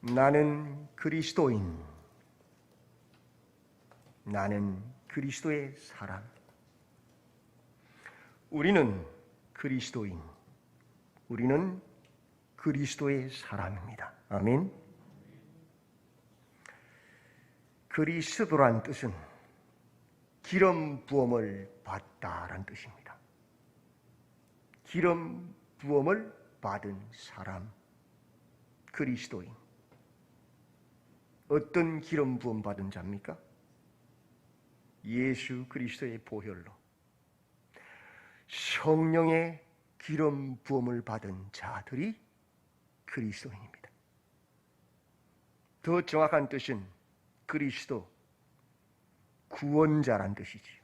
나는 그리스도인. 나는 그리스도의 사람. 우리는 그리스도인. 우리는 그리스도의 사람입니다. 아멘. 그리스도란 뜻은 기름 부음을 받다란 뜻입니다. 기름 부음을 받은 사람, 그리스도인. 어떤 기름 부음 받은 자입니까? 예수 그리스도의 보혈로 성령의 기름 부음을 받은 자들이 그리스도인입니다. 더 정확한 뜻은 그리스도, 구원자란 뜻이지요.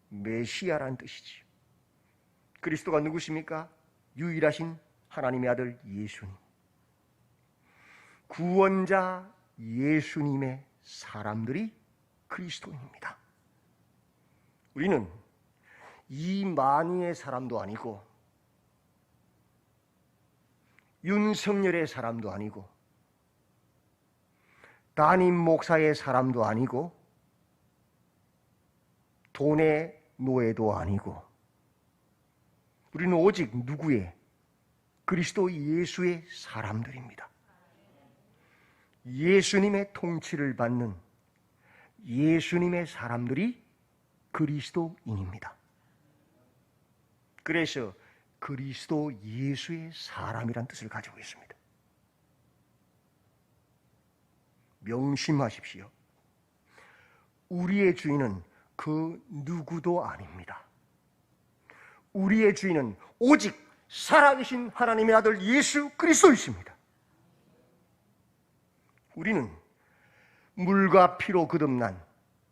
메시아란 뜻이지요. 그리스도가 누구십니까? 유일하신 하나님의 아들 예수님. 구원자 예수님의 사람들이 그리스도인입니다. 우리는 이만희의 사람도 아니고 윤석열의 사람도 아니고 담임 목사의 사람도 아니고 돈의 노예도 아니고 우리는 오직 누구의? 그리스도 예수의 사람들입니다. 예수님의 통치를 받는 예수님의 사람들이 그리스도인입니다. 그래서 그리스도 예수의 사람이란 뜻을 가지고 있습니다. 명심하십시오. 우리의 주인은 그 누구도 아닙니다. 우리의 주인은 오직 살아계신 하나님의 아들 예수 그리스도이십니다. 우리는 물과 피로 거듭난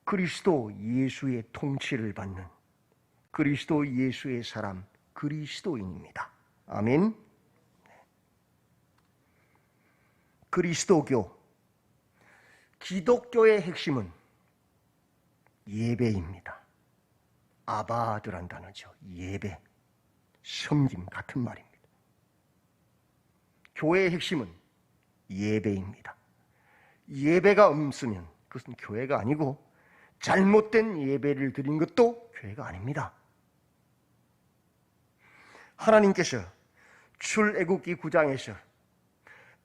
그리스도 예수의 통치를 받는 그리스도 예수의 사람, 그리스도인입니다. 아멘. 그리스도교, 기독교의 핵심은 예배입니다. 아바드란 단어죠. 예배, 섬김 같은 말입니다. 교회의 핵심은 예배입니다. 예배가 없으면 그것은 교회가 아니고 잘못된 예배를 드린 것도 교회가 아닙니다. 하나님께서 출애굽기 9장에서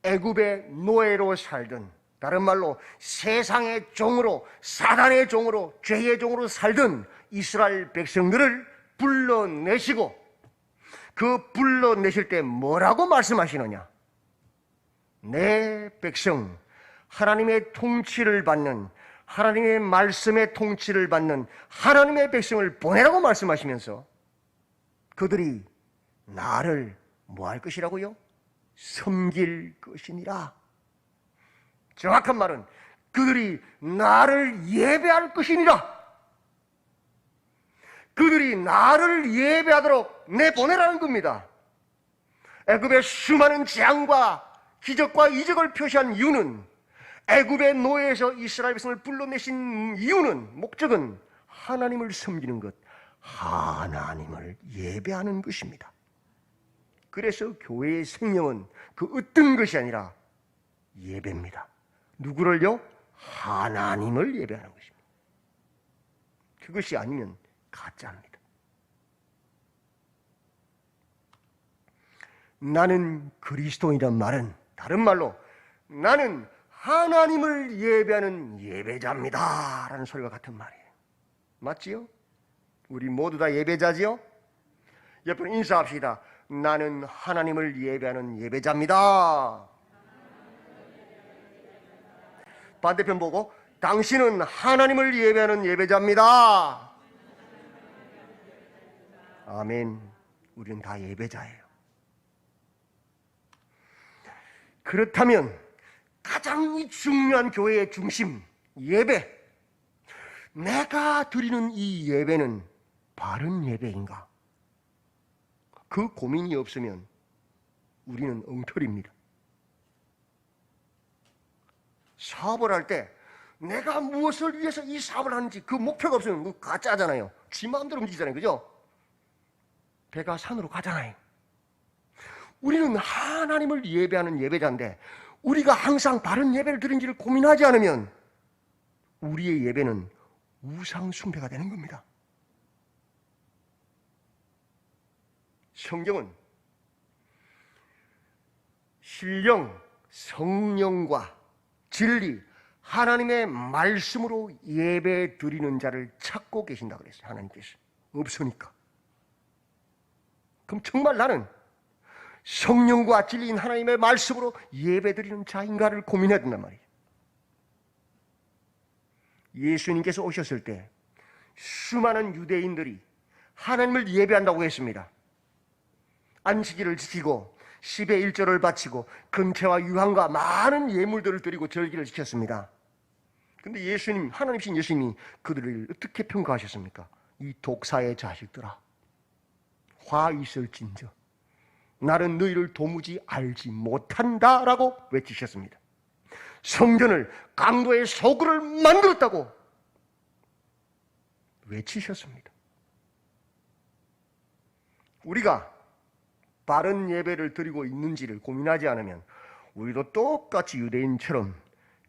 애굽의 노예로 살던, 다른 말로 세상의 종으로, 사단의 종으로, 죄의 종으로 살던 이스라엘 백성들을 불러내시고 그 불러내실 때 뭐라고 말씀하시느냐? 내 백성, 하나님의 통치를 받는, 하나님의 말씀의 통치를 받는 하나님의 백성을 보내라고 말씀하시면서 그들이 나를 뭐 할 것이라고요? 섬길 것이니라. 정확한 말은 그들이 나를 예배할 것이니라. 그들이 나를 예배하도록 내보내라는 겁니다. 애굽의 수많은 재앙과 기적과 이적을 표시한 이유는, 애굽의 노예에서 이스라엘 백성을 불러내신 이유는, 목적은 하나님을 섬기는 것, 하나님을 예배하는 것입니다. 그래서 교회의 생명은 그 어떤 것이 아니라 예배입니다. 누구를요? 하나님을 예배하는 것입니다. 그것이 아니면 가짜입니다. 나는 그리스도인이란 말은 다른 말로 나는 하나님을 예배하는 예배자입니다 라는 소리와 같은 말이에요. 맞지요? 우리 모두 다 예배자지요? 옆으로 인사합시다. 나는 하나님을 예배하는 예배자입니다. 반대편 보고 당신은 하나님을 예배하는 예배자입니다. 아멘. 우리는 다 예배자예요. 그렇다면 가장 중요한 교회의 중심, 예배. 내가 드리는 이 예배는 바른 예배인가? 그 고민이 없으면 우리는 엉터리입니다. 사업을 할 때 내가 무엇을 위해서 이 사업을 하는지 그 목표가 없으면 그거 가짜잖아요. 지 마음대로 움직이잖아요. 그죠? 배가 산으로 가잖아요. 우리는 하나님을 예배하는 예배자인데 우리가 항상 바른 예배를 드린지를 고민하지 않으면 우리의 예배는 우상 숭배가 되는 겁니다. 성경은 신령, 성령과 진리, 하나님의 말씀으로 예배 드리는 자를 찾고 계신다고 그랬어요. 하나님께서. 없으니까. 그럼 정말 나는 성령과 진리인 하나님의 말씀으로 예배 드리는 자인가를 고민해야 된단 말이에요. 예수님께서 오셨을 때 수많은 유대인들이 하나님을 예배한다고 했습니다. 안식일을 지키고 10의 1조를 바치고 금태와 유황과 많은 예물들을 드리고 절기를 지켰습니다. 그런데 예수님, 하나님이신 예수님이 그들을 어떻게 평가하셨습니까? 이 독사의 자식들아, 화 있을진저 나는 너희를 도무지 알지 못한다라고 외치셨습니다. 성전을 강도의 소굴을 만들었다고 외치셨습니다. 우리가 바른 예배를 드리고 있는지를 고민하지 않으면 우리도 똑같이 유대인처럼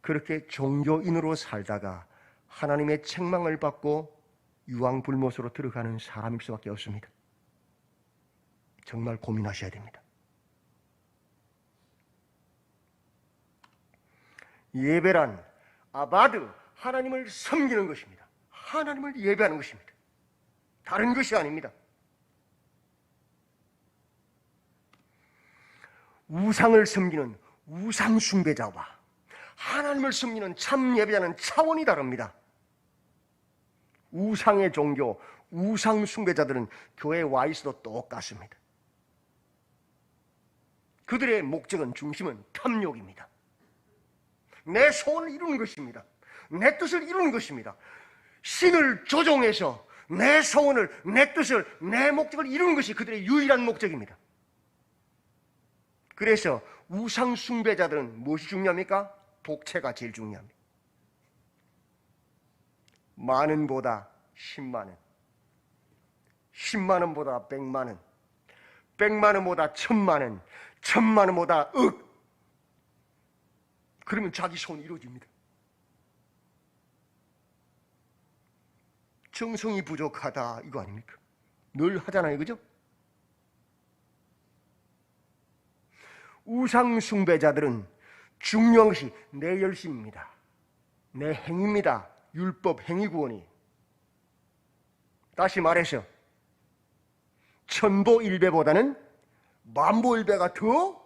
그렇게 종교인으로 살다가 하나님의 책망을 받고 유황불못으로 들어가는 사람일 수밖에 없습니다. 정말 고민하셔야 됩니다. 예배란 아바드, 하나님을 섬기는 것입니다. 하나님을 예배하는 것입니다. 다른 것이 아닙니다. 우상을 섬기는 우상 숭배자와 하나님을 섬기는 참 예배자는 차원이 다릅니다. 우상의 종교, 우상 숭배자들은 교회에 와 있어도 똑같습니다. 그들의 목적은, 중심은 탐욕입니다. 내 소원을 이루는 것입니다. 내 뜻을 이루는 것입니다. 신을 조종해서 내 소원을, 내 뜻을, 내 목적을 이루는 것이 그들의 유일한 목적입니다. 그래서 우상 숭배자들은 무엇이 중요합니까? 복채가 제일 중요합니다. 만원보다 10만원, 10만원보다 100만원, 100만원보다 1000만원, 1000만원보다 억. 그러면 자기 소원이 이루어집니다. 정성이 부족하다 이거 아닙니까? 늘 하잖아요, 그죠? 우상 숭배자들은 중요한 것이 내 열심입니다. 내 행위입니다. 율법 행위구원이. 다시 말해서 천보일배보다는 만보일배가 더,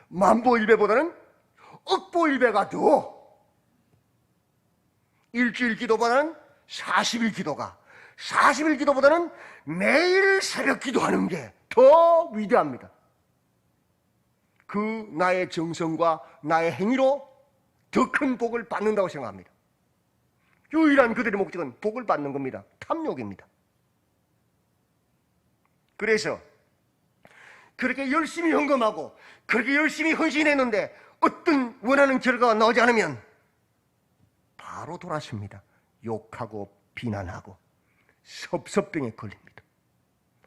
만보일배보다는 억보일배가 더, 일주일 기도보다는 40일 기도가, 40일 기도보다는 매일 새벽 기도하는 게 더 위대합니다. 그 나의 정성과 나의 행위로 더 큰 복을 받는다고 생각합니다. 유일한 그들의 목적은 복을 받는 겁니다. 탐욕입니다. 그래서 그렇게 열심히 헌금하고 그렇게 열심히 헌신했는데 어떤 원하는 결과가 나오지 않으면 바로 돌아섭니다. 욕하고 비난하고 섭섭병에 걸립니다.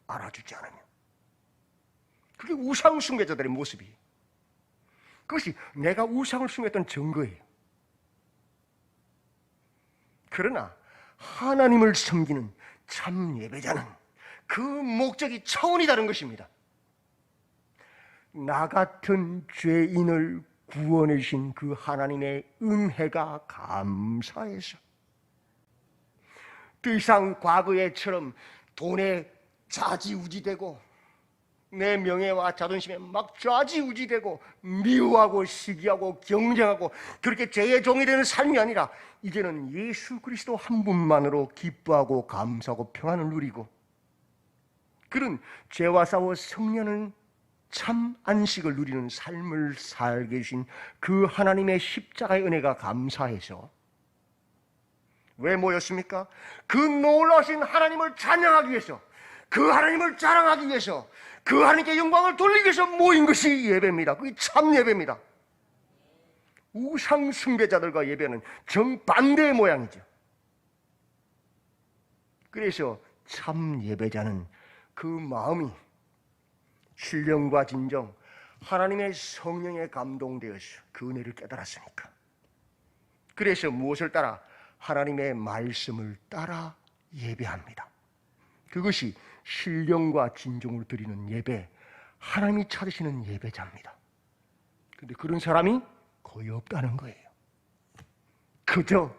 알아주지 않으면. 그게 우상 숭배자들의 모습이에요. 그것이 내가 우상을 숭배했던 증거예요. 그러나 하나님을 섬기는 참 예배자는 그 목적이 차원이 다른 것입니다. 나 같은 죄인을 구원해 주신 그 하나님의 은혜가 감사해서 더 이상 과거에처럼 돈에 좌지우지되고 내 명예와 자존심에 막 좌지우지되고 미워하고 시기하고 경쟁하고 그렇게 죄의 종이 되는 삶이 아니라 이제는 예수 그리스도 한 분만으로 기뻐하고 감사하고 평안을 누리고 그런 죄와 싸워 승리하는 참 안식을 누리는 삶을 살게 해주신 그 하나님의 십자가의 은혜가 감사해서 왜 모였습니까? 그 놀라우신 하나님을 찬양하기 위해서, 그 하나님을 자랑하기 위해서, 그 하나님께 영광을 돌리기 위해서 모인 것이 예배입니다. 그게 참 예배입니다. 우상 숭배자들과 예배는 정반대의 모양이죠. 그래서 참 예배자는 그 마음이 신령과 진정, 하나님의 성령에 감동되어서 그 은혜를 깨달았으니까. 그래서 무엇을 따라? 하나님의 말씀을 따라 예배합니다. 그것이 신령과 진정으로 드리는 예배, 하나님이 찾으시는 예배자입니다. 그런데 그런 사람이 거의 없다는 거예요. 그저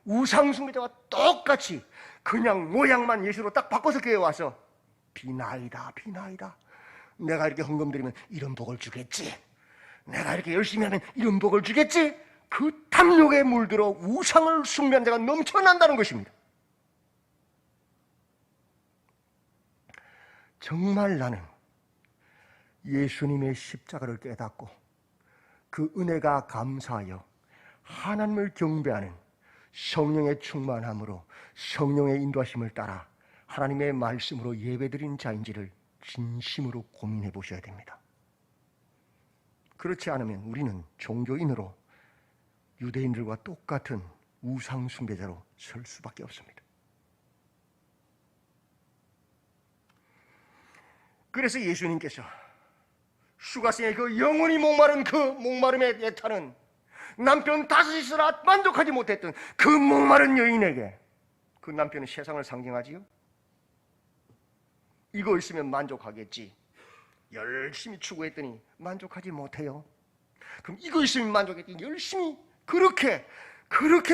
우상숭배자와 똑같이 그냥 모양만 예수로 딱 바꿔서 교회에 와서 비나이다 비나이다, 내가 이렇게 헌금 드리면 이런 복을 주겠지, 내가 이렇게 열심히 하면 이런 복을 주겠지, 그 탐욕에 물들어 우상을 숭배하는 자가 넘쳐난다는 것입니다. 정말 나는 예수님의 십자가를 깨닫고 그 은혜가 감사하여 하나님을 경배하는 성령의 충만함으로 성령의 인도하심을 따라 하나님의 말씀으로 예배드리는 자인지를 진심으로 고민해 보셔야 됩니다. 그렇지 않으면 우리는 종교인으로 유대인들과 똑같은 우상 숭배자로 설 수밖에 없습니다. 그래서 예수님께서 수가성의 그 영원히 목마른 그 목마름의 애타는 남편 다섯이 있으나 만족하지 못했던 그 목마른 여인에게, 그 남편은 세상을 상징하지요. 이거 있으면 만족하겠지. 열심히 추구했더니 만족하지 못해요. 그럼 이거 있으면 만족했더니 열심히 그렇게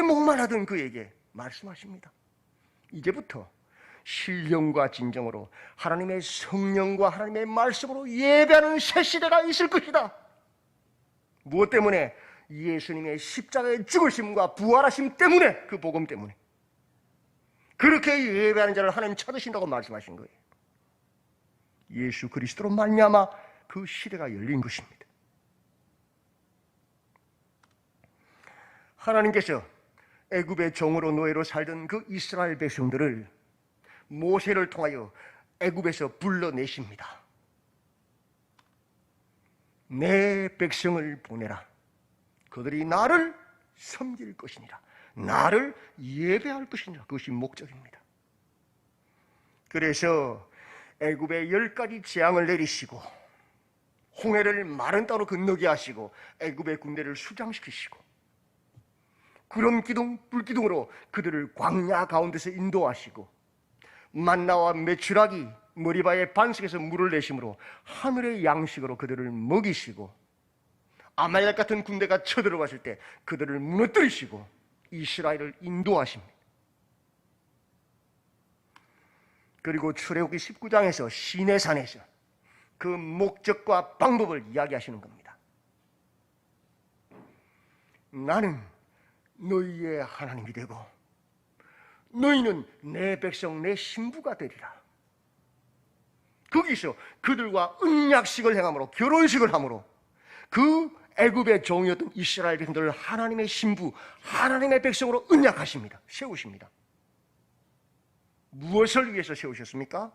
목말라던 그에게 말씀하십니다. 이제부터 신령과 진정으로 하나님의 성령과 하나님의 말씀으로 예배하는 새 시대가 있을 것이다. 무엇 때문에? 예수님의 십자가의 죽으심과 부활하심 때문에, 그 복음 때문에. 그렇게 예배하는 자를 하나님 찾으신다고 말씀하신 거예요. 예수 그리스도로 말미암아 그 시대가 열린 것입니다. 하나님께서 애굽의 종으로 노예로 살던 그 이스라엘 백성들을 모세를 통하여 애굽에서 불러내십니다. 내 백성을 보내라. 그들이 나를 섬길 것이니라. 나를 예배할 것이니라. 그것이 목적입니다. 그래서 애굽에 10가지 재앙을 내리시고 홍해를 마른 땅으로 건너게 하시고 애굽의 군대를 수장시키시고 구름 기둥, 불 기둥으로 그들을 광야 가운데서 인도하시고 만나와 메추라기 머리바의 반석에서 물을 내심으로 하늘의 양식으로 그들을 먹이시고 아말렉 같은 군대가 쳐들어갔을 때 그들을 무너뜨리시고 이스라엘을 인도하십니다. 그리고 출애굽기 19장에서 시내산에서 그 목적과 방법을 이야기하시는 겁니다. 나는 너희의 하나님이 되고 너희는 내 백성, 내 신부가 되리라. 거기서 그들과 언약식을 행함으로, 결혼식을 함으로 그 애굽의 종이었던 이스라엘 백성들을 하나님의 신부, 하나님의 백성으로 언약하십니다. 세우십니다. 무엇을 위해서 세우셨습니까?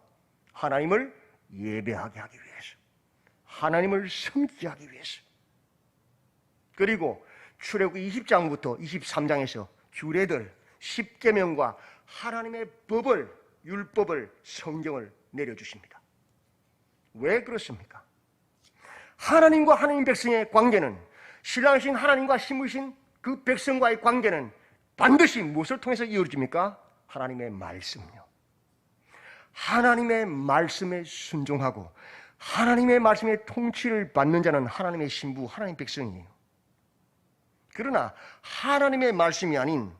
하나님을 예배하게 하기 위해서, 하나님을 섬기게 하기 위해서. 그리고 출애굽기 20장부터 23장에서 규례들, 십계명과 하나님의 법을, 율법을, 성경을 내려주십니다. 왜 그렇습니까? 하나님과 하나님 백성의 관계는, 신랑이신 하나님과 신부신 그 백성과의 관계는 반드시 무엇을 통해서 이루어집니까? 하나님의 말씀요. 하나님의 말씀에 순종하고 하나님의 말씀의 통치를 받는 자는 하나님의 신부, 하나님 백성이에요. 그러나 하나님의 말씀이 아닌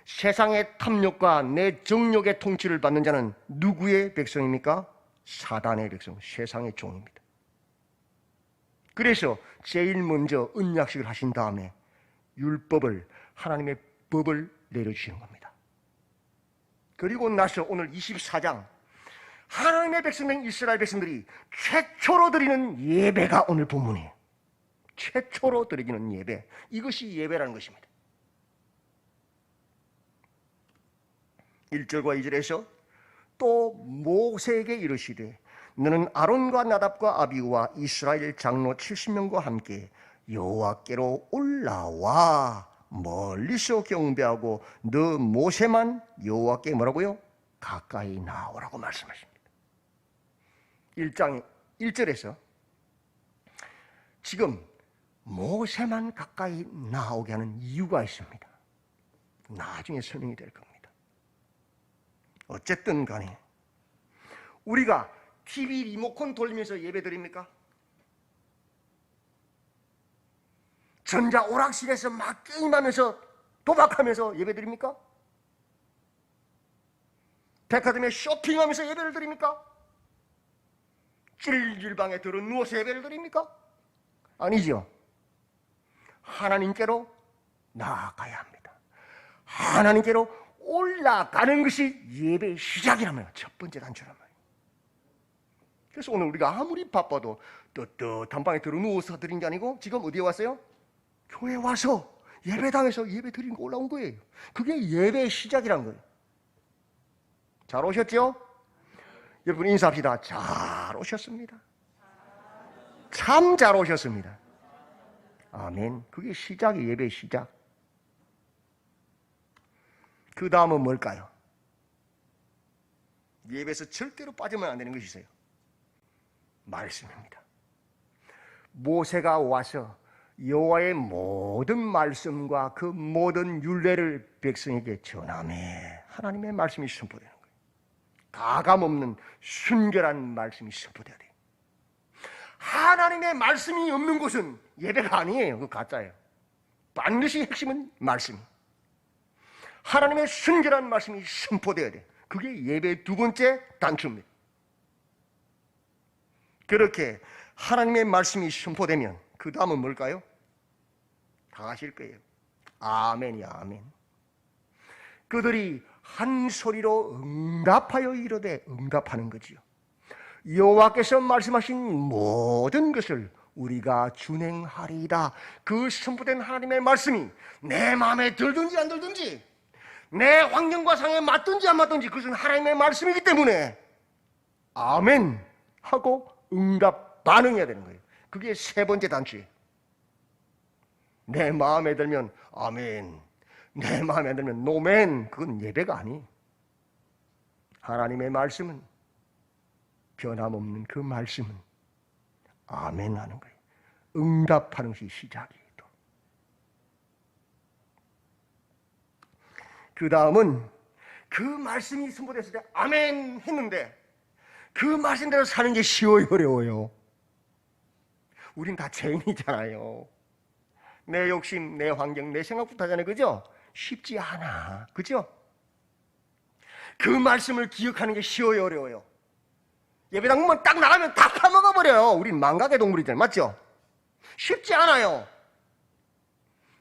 세상의 탐욕과 내 정욕의 통치를 받는 자는 누구의 백성입니까? 사단의 백성, 세상의 종입니다. 그래서 제일 먼저 언약식을 하신 다음에 율법을, 하나님의 법을 내려주시는 겁니다. 그리고 나서 오늘 24장, 하나님의 백성된 이스라엘 백성들이 최초로 드리는 예배가 오늘 본문이에요. 최초로 드리는 예배, 이것이 예배라는 것입니다. 1절과 2절에서 또 모세에게 이르시되 너는 아론과 나답과 아비후와 이스라엘 장로 70명과 함께 여호와께로 올라와 멀리서 경배하고 너 모세만 여호와께 뭐라고요? 가까이 나오라고 말씀하십니다. 1장 1절에서 지금 모세만 가까이 나오게 하는 이유가 있습니다. 나중에 설명이 될 겁니다. 어쨌든 간에 우리가 TV 리모컨 돌리면서 예배 드립니까? 전자 오락실에서 막 게임하면서 도박하면서 예배 드립니까? 백화점에 쇼핑하면서 예배를 드립니까? 찔찔방에 들어 누워서 예배를 드립니까? 아니죠. 하나님께로 나아가야 합니다. 하나님께로 올라가는 것이 예배의 시작이라면 첫 번째 단추란 말이에요. 그래서 오늘 우리가 아무리 바빠도 떳떳한 방에 들어 누워서 드린 게 아니고 지금 어디에 왔어요? 교회 와서 예배당에서 예배 드리는 거 올라온 거예요. 그게 예배의 시작이란 거예요. 잘 오셨죠? 여러분 인사합시다. 잘 오셨습니다. 참 잘 오셨습니다. 아멘. 그게 시작이에요. 예배의 시작. 그 다음은 뭘까요? 예배에서 절대로 빠지면 안 되는 것이 있어요. 말씀입니다. 모세가 와서 여호와의 모든 말씀과 그 모든 율례를 백성에게 전하매 하나님의 말씀이 선포되는 거예요. 가감없는 순결한 말씀이 선포돼야 돼요. 하나님의 말씀이 없는 곳은 예배가 아니에요. 그거 가짜예요. 반드시 핵심은 말씀. 하나님의 순결한 말씀이 선포돼야 돼요. 그게 예배의 두 번째 단추입니다. 그렇게 하나님의 말씀이 선포되면 그 다음은 뭘까요? 다 아실 거예요. 아멘이야, 아멘. 그들이 한 소리로 응답하여 이르되 응답하는 거지요. 여호와께서 말씀하신 모든 것을 우리가 준행하리이다. 그 선포된 하나님의 말씀이 내 마음에 들든지 안 들든지, 내 환경과 상에 맞든지 안 맞든지 그것은 하나님의 말씀이기 때문에 아멘 하고 응답 반응해야 되는 거예요. 그게 세 번째 단추예요. 내 마음에 들면 아멘, 내 마음에 안 들면 노멘. 그건 예배가 아니에요. 하나님의 말씀은, 변함없는 그 말씀은 아멘 하는 거예요. 응답하는 것이 시작이에요. 그 다음은 그 말씀이 선포됐을 때 아멘 했는데 그 말씀대로 사는 게 쉬워요, 어려워요? 우린 다 죄인이잖아요. 내 욕심, 내 환경, 내 생각부터 하잖아요. 그죠? 쉽지 않아. 그죠? 그 말씀을 기억하는 게 쉬워요, 어려워요? 예배당 문만 딱 나가면 다 파먹어버려요. 우린 망각의 동물이잖아요. 맞죠? 쉽지 않아요.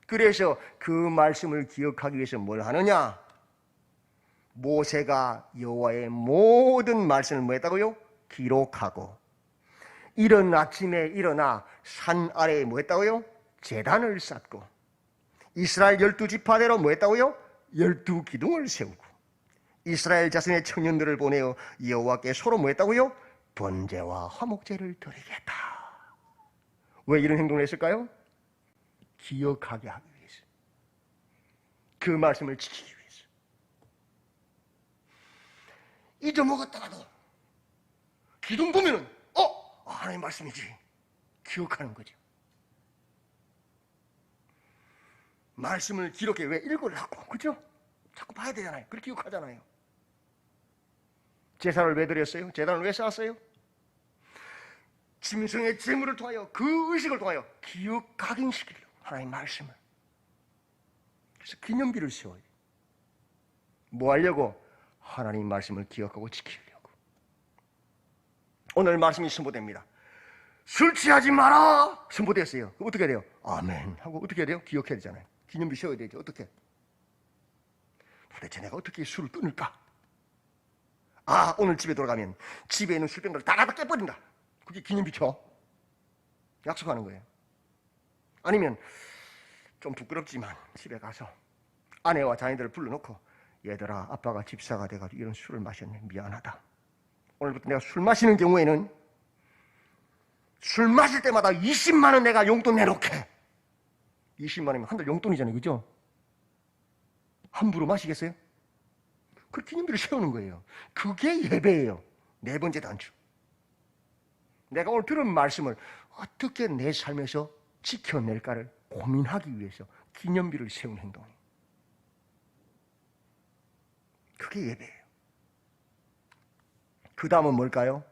그래서 그 말씀을 기억하기 위해서 뭘 하느냐? 모세가 여호와의 모든 말씀을 뭐 했다고요? 기록하고, 이른 아침에 일어나 산 아래에 뭐 했다고요? 제단을 쌓고, 이스라엘 12지파대로 뭐 했다고요? 12기둥을 세우고, 이스라엘 자손의 청년들을 보내어 여호와께 서로 뭐 했다고요? 번제와 화목제를 드리겠다. 왜 이런 행동을 했을까요? 기억하게 하기 위해서. 그 말씀을 지키기 위해서. 잊어먹었다가도 기둥 보면은 하나님 말씀이지. 기억하는 거죠. 말씀을 기록해. 왜? 읽으려고. 그죠? 자꾸 봐야 되잖아요. 그렇게 기억하잖아요. 제사를 왜 드렸어요? 제단을 왜 쌓았어요? 짐승의 제물을 통하여, 그 의식을 통하여 기억하긴 시키려고. 하나님 말씀을. 그래서 기념비를 세워요. 뭐 하려고? 하나님 말씀을 기억하고 지키려고. 오늘 말씀이 선포됩니다. 술 취하지 마라! 선포됐어요. 그럼 어떻게 해야 돼요? 아멘 하고 어떻게 해야 돼요? 기억해야 되잖아요. 기념비 세워야 되죠. 어떻게? 도대체 내가 어떻게 술을 끊을까? 오늘 집에 돌아가면 집에 있는 술병들을 다 갖다 깨버린다. 그게 기념비죠. 약속하는 거예요. 아니면 좀 부끄럽지만 집에 가서 아내와 자녀들을 불러놓고, 얘들아, 아빠가 집사가 돼가지고 이런 술을 마셨네. 미안하다. 오늘부터 내가 술 마시는 경우에는 술 마실 때마다 20만 원 내가 용돈 내놓게. 20만 원이면 한 달 용돈이잖아요. 그죠? 함부로 마시겠어요? 그 기념비를 세우는 거예요. 그게 예배예요. 네 번째 단추. 내가 오늘 들은 말씀을 어떻게 내 삶에서 지켜낼까를 고민하기 위해서 기념비를 세운 행동이에요. 그게 예배예요. 그 다음은 뭘까요?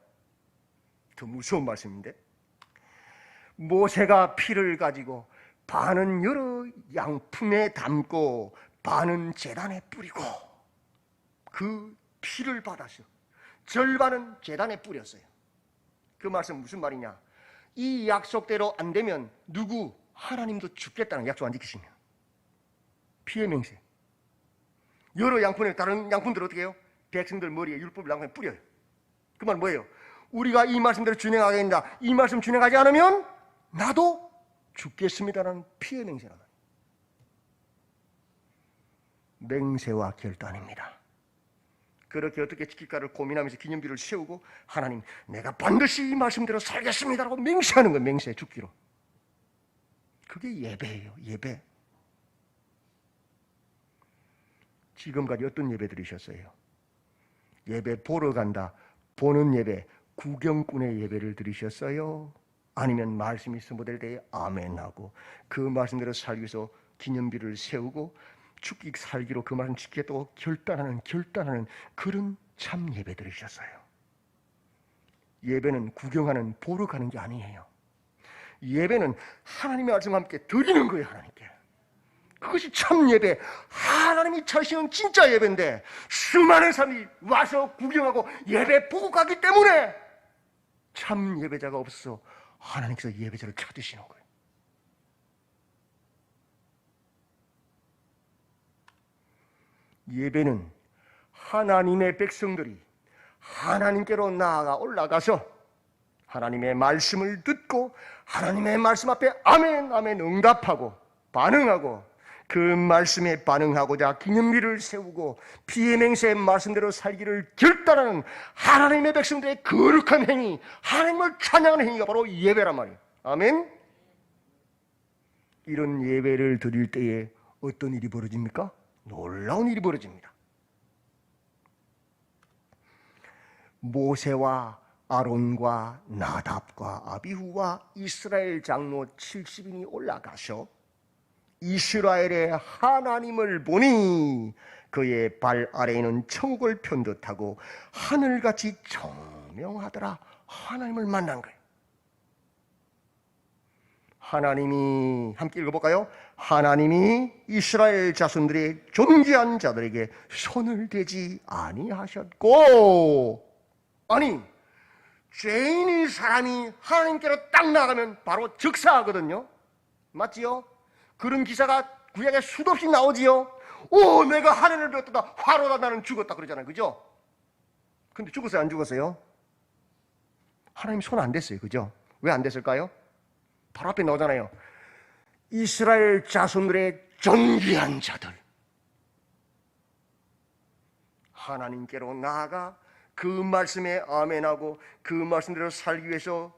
더 무서운 말씀인데, 모세가 피를 가지고 반은 여러 양품에 담고 반은 제단에 뿌리고 그 피를 받아서 절반은 제단에 뿌렸어요. 그 말씀 무슨 말이냐? 이 약속대로 안 되면 누구? 하나님도 죽겠다는 약속 안 지키시면 피의 맹세. 여러 양푼에 다른 양푼들 어떻게 해요? 백성들 머리에 율법을 양푼에 뿌려요. 그 말 뭐예요? 우리가 이 말씀대로 준행하겠다. 이 말씀 준행하지 않으면 나도 죽겠습니다라는 피의 맹세란 말이에요. 맹세와 결단입니다. 그렇게 어떻게 지킬까를 고민하면서 기념비를 세우고 하나님 내가 반드시 이 말씀대로 살겠습니다라고 맹세하는 거예요. 맹세 죽기로. 그게 예배예요. 예배. 지금까지 어떤 예배 드리셨어요? 예배 보러 간다. 보는 예배, 구경꾼의 예배를 드리셨어요? 아니면 말씀이 선포될 때에 아멘하고 그 말씀대로 살기 위해서 기념비를 세우고 죽기 살기로 그 말씀 지키겠다고 결단하는 그런 참 예배 드리셨어요? 예배는 구경하는 보러 가는 게 아니에요. 예배는 하나님의 말씀과 함께 드리는 거예요. 하나님께. 그것이 참 예배, 하나님이 찾으시는 진짜 예배인데 수많은 사람이 와서 구경하고 예배 보고 가기 때문에 참 예배자가 없어서 하나님께서 예배자를 찾으시는 거예요. 예배는 하나님의 백성들이 하나님께로 나아가 올라가서 하나님의 말씀을 듣고 하나님의 말씀 앞에 아멘 아멘 응답하고 반응하고 그 말씀에 반응하고자 기념비를 세우고 피의 맹세의 말씀대로 살기를 결단하는 하나님의 백성들의 거룩한 행위, 하나님을 찬양하는 행위가 바로 예배란 말이에요. 아멘. 이런 예배를 드릴 때에 어떤 일이 벌어집니까? 놀라운 일이 벌어집니다. 모세와 아론과 나답과 아비후와 이스라엘 장로 70인이 올라가서 이스라엘의 하나님을 보니 그의 발 아래에는 천국을 편듯하고 하늘같이 청명하더라. 하나님을 만난 거예요. 하나님이 함께 읽어볼까요? 하나님이 이스라엘 자손들의 존귀한 자들에게 손을 대지 아니하셨고, 아니 죄인인 사람이 하나님께로 딱 나가면 바로 즉사하거든요. 맞지요? 그런 기사가 구약에 수도 없이 나오지요. 오, 내가 하늘을 배웠다, 화로다, 나는 죽었다 그러잖아요. 그죠? 근데 죽었어요, 안 죽었어요? 하나님 손 안 댔어요. 그죠? 왜 안 됐을까요? 바로 앞에 나오잖아요. 이스라엘 자손들의 존귀한 자들, 하나님께로 나아가 그 말씀에 아멘하고 그 말씀대로 살기 위해서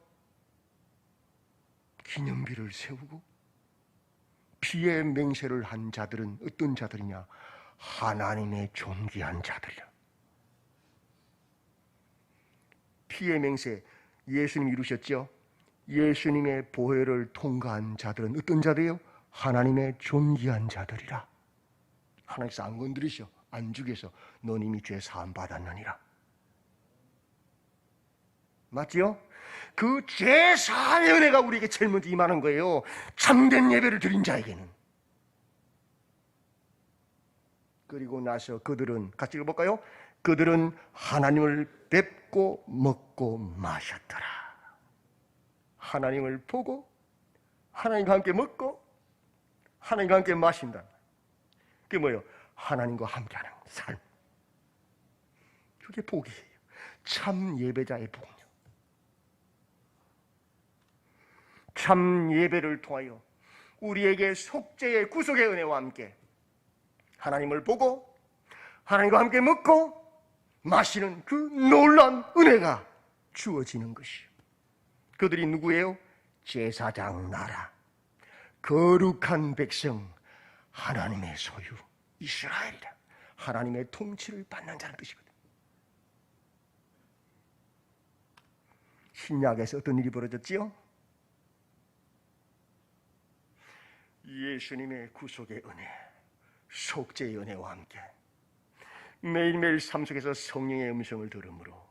기념비를 세우고 피의 맹세를 한 자들은 어떤 자들이냐? 하나님의 존귀한 자들이야. 피의 맹세, 예수님이 이루셨죠? 예수님의 보혈을 통과한 자들은 어떤 자들이요? 하나님의 존귀한 자들이라. 하나님께서 안 건드리셔, 안 죽여서 넌 이미 죄 사함 받았느니라. 맞지요? 그 죄 사함의 은혜가 우리에게 제일 먼저 임하는 거예요. 참된 예배를 드린 자에게는. 그리고 나서 그들은 같이 읽어볼까요? 그들은 하나님을 뵙고 먹고 마셨더라. 하나님을 보고 하나님과 함께 먹고 하나님과 함께 마신다. 그게 뭐예요? 하나님과 함께하는 삶. 그게 복이에요. 참 예배자의 복이요. 참 예배를 통하여 우리에게 속죄의 구속의 은혜와 함께 하나님을 보고 하나님과 함께 먹고 마시는 그 놀라운 은혜가 주어지는 것이요. 그들이 누구예요? 제사장 나라, 거룩한 백성, 하나님의 소유, 이스라엘이라. 하나님의 통치를 받는 자는 뜻이거든. 신약에서 어떤 일이 벌어졌지요? 예수님의 구속의 은혜, 속죄의 은혜와 함께 매일매일 삶 속에서 성령의 음성을 들으므로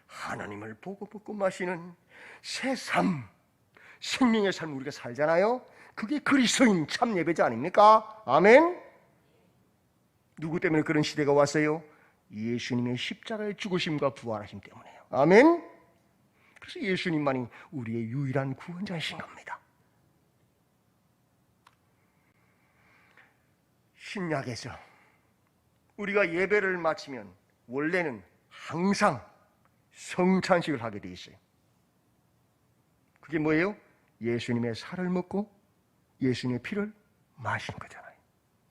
하나님을 보고 먹고 마시는 새 삶, 생명의 삶을 우리가 살잖아요. 그게 그리스도인 참 예배자 아닙니까? 아멘. 누구 때문에 그런 시대가 왔어요? 예수님의 십자가의 죽으심과 부활하심 때문에요. 아멘. 그래서 예수님만이 우리의 유일한 구원자이신 겁니다. 신약에서 우리가 예배를 마치면 원래는 항상 성찬식을 하게 돼 있어요. 그게 뭐예요? 예수님의 살을 먹고 예수님의 피를 마시는 거잖아요.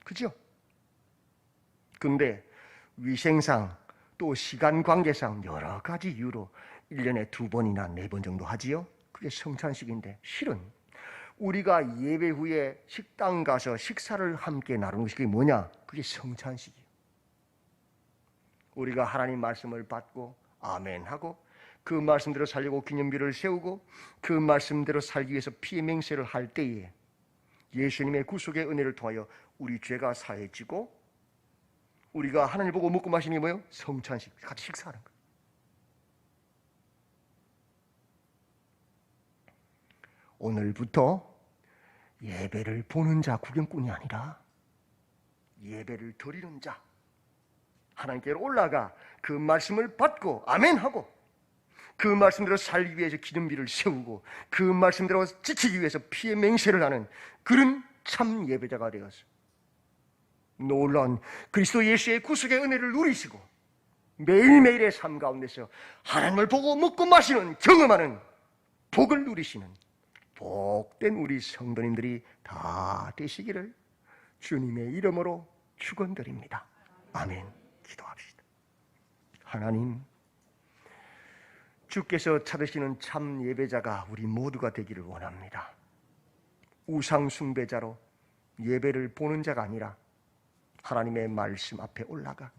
그죠? 근데 위생상 또 시간 관계상 여러 가지 이유로 1년에 2번이나 4번 정도 하지요. 그게 성찬식인데 실은 우리가 예배 후에 식당 가서 식사를 함께 나누는 것이 그게 뭐냐? 그게 성찬식이에요. 우리가 하나님 말씀을 받고 아멘하고 그 말씀대로 살려고 기념비를 세우고 그 말씀대로 살기 위해서 피의 맹세를 할 때에 예수님의 구속의 은혜를 통하여 우리 죄가 사해지고 우리가 하나님을 보고 먹고 마시는 게 뭐예요? 성찬식, 같이 식사하는 거예요. 오늘부터 예배를 보는 자, 구경꾼이 아니라 예배를 드리는 자, 하나님께로 올라가 그 말씀을 받고 아멘하고 그 말씀대로 살기 위해서 기름비를 세우고 그 말씀대로 지키기 위해서 피의 맹세를 하는 그런 참 예배자가 되어서 놀라운 그리스도 예수의 구속의 은혜를 누리시고 매일매일의 삶 가운데서 하나님을 보고 먹고 마시는 경험하는 복을 누리시는 복된 우리 성도님들이 다 되시기를 주님의 이름으로 축원드립니다. 아멘. 기도합시다. 하나님, 주께서 찾으시는 참 예배자가 우리 모두가 되기를 원합니다. 우상 숭배자로 예배를 보는 자가 아니라 하나님의 말씀 앞에 올라가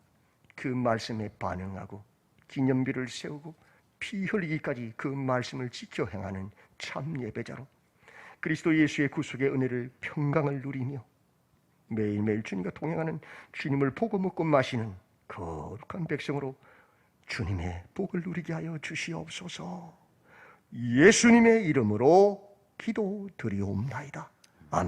그 말씀에 반응하고 기념비를 세우고 피 흘리기까지 그 말씀을 지켜 행하는 참 예배자로 그리스도 예수의 구속의 은혜를 평강을 누리며 매일매일 주님과 동행하는 주님을 보고 먹고 마시는 거룩한 백성으로 주님의 복을 누리게 하여 주시옵소서. 예수님의 이름으로 기도드리옵나이다.